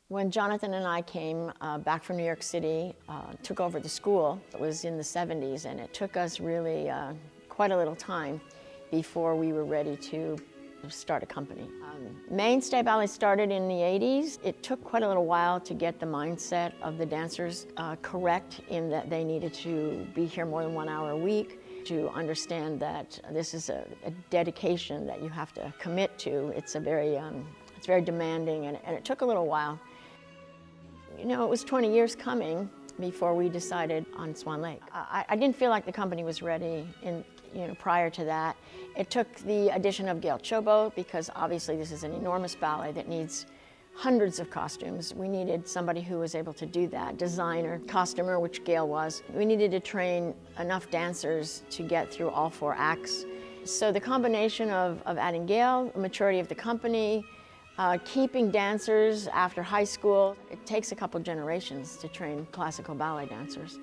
When Jonathan and I came back from New York City, took over the school, it was in the 70s, and it took us really quite a little time before we were ready to start a company. Maine State Ballet started in the 80s. It took quite a little while to get the mindset of the dancers correct in that they needed to be here more than 1 hour a week, to understand that this is a dedication that you have to commit to. It's very demanding, and it took a little while. You know, it was 20 years coming before we decided on Swan Lake. I didn't feel like the company was ready prior to that. It took the addition of Gail Chobo, because obviously this is an enormous ballet that needs hundreds of costumes. We needed somebody who was able to do that, designer, costumer, which Gail was. We needed to train enough dancers to get through all 4 acts. So the combination of adding Gail, maturity of the company, keeping dancers after high school. It takes a couple generations to train classical ballet dancers,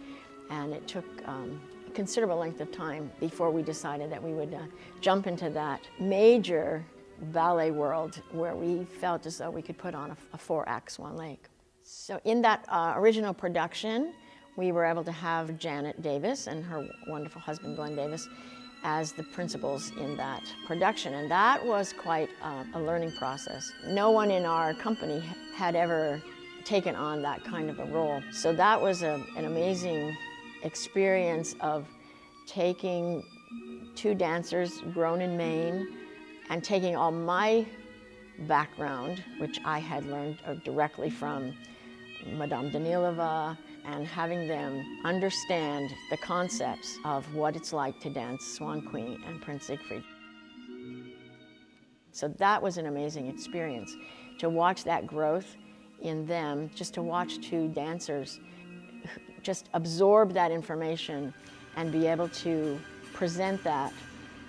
and it took a considerable length of time before we decided that we would jump into that major ballet world where we felt as though we could put on a 4-act Swan Lake. So in that original production, we were able to have Janet Davis and her wonderful husband Glenn Davis as the principals in that production, and that was quite a learning process. No one in our company had ever taken on that kind of a role. So that was an amazing experience of taking 2 dancers grown in Maine and taking all my background, which I had learned directly from Madame Danilova, and having them understand the concepts of what it's like to dance Swan Queen and Prince Siegfried. So that was an amazing experience, to watch that growth in them, just to watch 2 dancers just absorb that information and be able to present that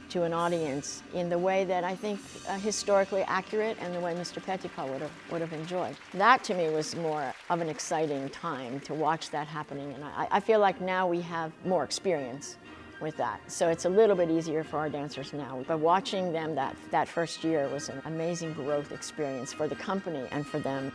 to an audience in the way that I think historically accurate and the way Mr. Petitpas would have enjoyed. That to me was more of an exciting time to watch that happening, and I feel like now we have more experience with that. So it's a little bit easier for our dancers now. But watching them that first year was an amazing growth experience for the company and for them.